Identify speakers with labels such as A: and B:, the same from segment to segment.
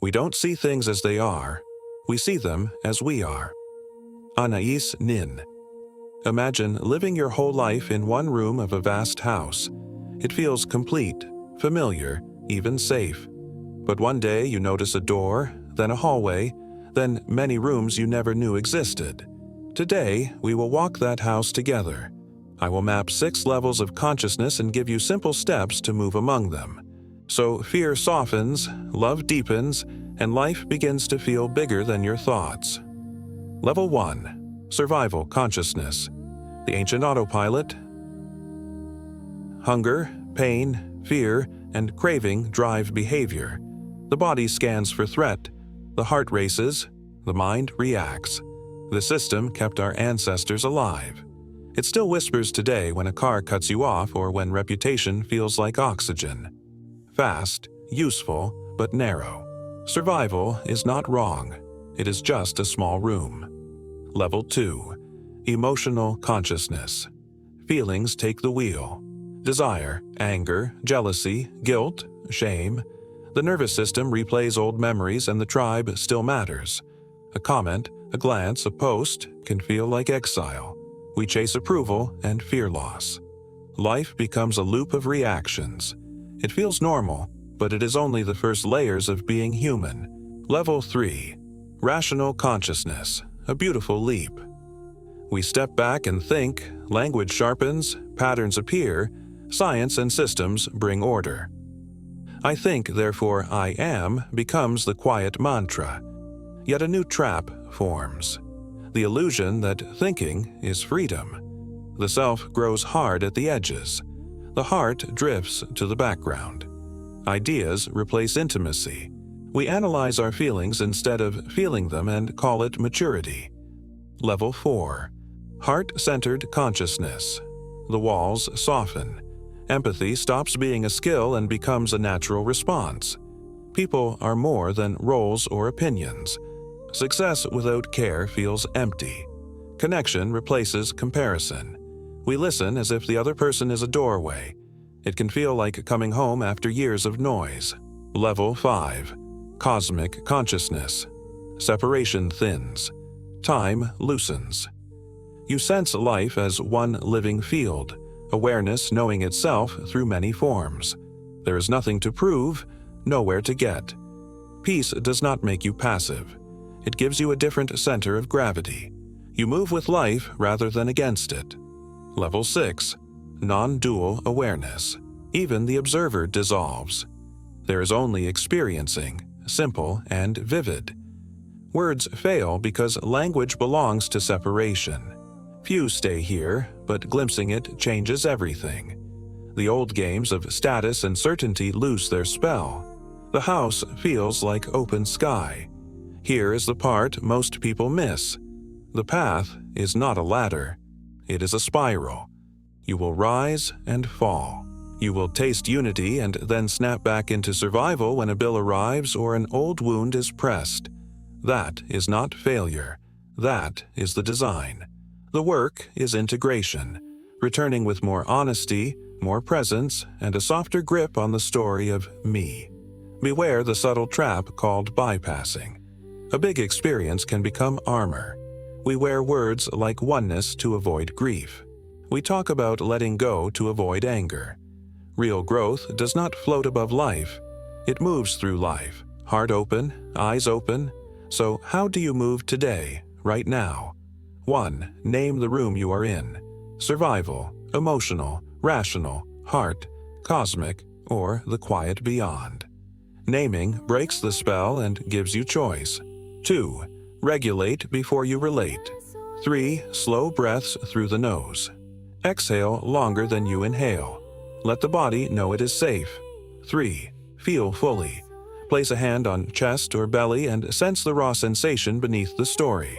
A: We don't see things as they are. We see them as we are. Anais Nin. Imagine living your whole life in one room of a vast house. It feels complete, familiar, even safe. But one day you notice a door, then a hallway, then many rooms you never knew existed. Today, we will walk that house together. I will map 6 levels of consciousness and give you simple steps to move among them. So fear softens, love deepens, and life begins to feel bigger than your thoughts. Level 1. Survival Consciousness. The ancient autopilot. Hunger, pain, fear, and craving drive behavior. The body scans for threat. The heart races. The mind reacts. The system kept our ancestors alive. It still whispers today when a car cuts you off or when reputation feels like oxygen. Fast, useful, but narrow. Survival is not wrong. It is just a small room. Level 2. Emotional Consciousness. Feelings take the wheel. Desire, anger, jealousy, guilt, shame. The nervous system replays old memories and the tribe still matters. A comment, a glance, a post can feel like exile. We chase approval and fear loss. Life becomes a loop of reactions. It feels normal, but it is only the first layers of being human. Level 3. Rational Consciousness. A beautiful leap. We step back and think, language sharpens, patterns appear, science and systems bring order. I think, therefore I am becomes the quiet mantra. Yet a new trap forms. The illusion that thinking is freedom. The self grows hard at the edges. The heart drifts to the background. Ideas replace intimacy. We analyze our feelings instead of feeling them and call it maturity. Level 4. Heart-centered consciousness. The walls soften. Empathy stops being a skill and becomes a natural response. People are more than roles or opinions. Success without care feels empty. Connection replaces comparison. We listen as if the other person is a doorway. It can feel like coming home after years of noise. Level 5. Cosmic Consciousness. Separation thins. Time loosens. You sense life as one living field, awareness knowing itself through many forms. There is nothing to prove, nowhere to get. Peace does not make you passive. It gives you a different center of gravity. You move with life rather than against it. Level 6. Non-dual awareness. Even the observer dissolves. There is only experiencing, simple and vivid. Words fail because language belongs to separation. Few stay here, but glimpsing it changes everything. The old games of status and certainty lose their spell. The house feels like open sky. Here is the part most people miss. The path is not a ladder. It is a spiral. You will rise and fall. You will taste unity and then snap back into survival when a bill arrives or an old wound is pressed. That is not failure. That is the design. The work is integration, returning with more honesty, more presence, and a softer grip on the story of me. Beware the subtle trap called bypassing. A big experience can become armor. We wear words like oneness to avoid grief. We talk about letting go to avoid anger. Real growth does not float above life. It moves through life, heart open, eyes open. So how do you move today, right now? 1. Name the room you are in. Survival, emotional, rational, heart, cosmic, or the quiet beyond. Naming breaks the spell and gives you choice. 2. Regulate before you relate. 3. Slow breaths through the nose. Exhale longer than you inhale. Let the body know it is safe. 3. Feel fully. Place a hand on chest or belly and sense the raw sensation beneath the story.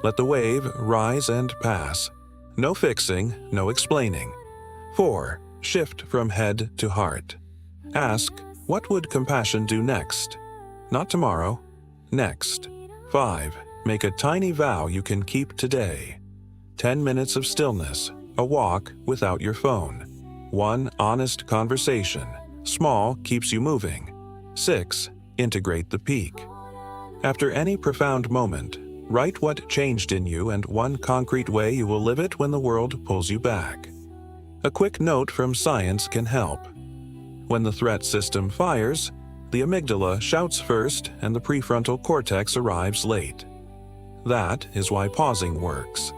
A: Let the wave rise and pass. No fixing, no explaining. 4. Shift from head to heart. Ask, what would compassion do next? Not tomorrow, next. 5. Make a tiny vow you can keep today. 10 minutes of stillness, a walk without your phone. 1 honest conversation, small keeps you moving. 6. Integrate the peak. After any profound moment, write what changed in you and one concrete way you will live it when the world pulls you back. A quick note from science can help. When the threat system fires, the amygdala shouts first and the prefrontal cortex arrives late. That is why pausing works.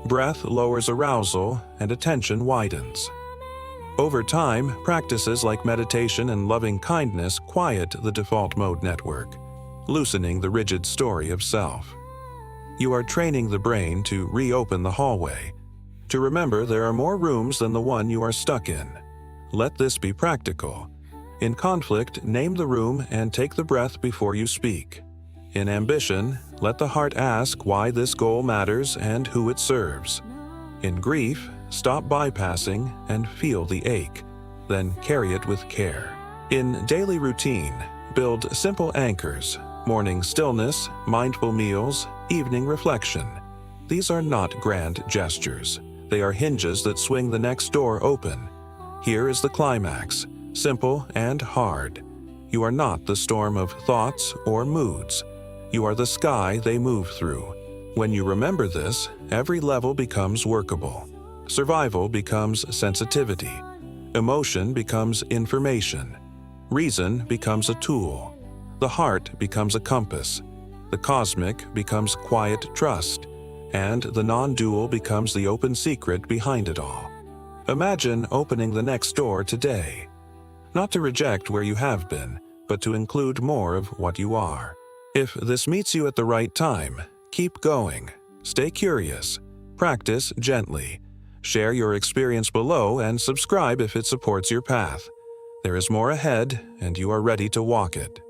A: Breath lowers arousal and attention widens. Over time, practices like meditation and loving kindness quiet the default mode network, loosening the rigid story of self. You are training the brain to reopen the hallway, to remember there are more rooms than the one you are stuck in. Let this be practical. In conflict, name the room and take the breath before you speak. In ambition, let the heart ask why this goal matters and who it serves. In grief, stop bypassing and feel the ache, then carry it with care. In daily routine, build simple anchors: morning stillness, mindful meals, evening reflection. These are not grand gestures. They are hinges that swing the next door open. Here is the climax, simple and hard. You are not the storm of thoughts or moods. You are the sky they move through. When you remember this, every level becomes workable. Survival becomes sensitivity. Emotion becomes information. Reason becomes a tool. The heart becomes a compass. The cosmic becomes quiet trust. And the non-dual becomes the open secret behind it all. Imagine opening the next door today. Not to reject where you have been, but to include more of what you are. If this meets you at the right time, keep going. Stay curious. Practice gently. Share your experience below and subscribe if it supports your path. There is more ahead, and you are ready to walk it.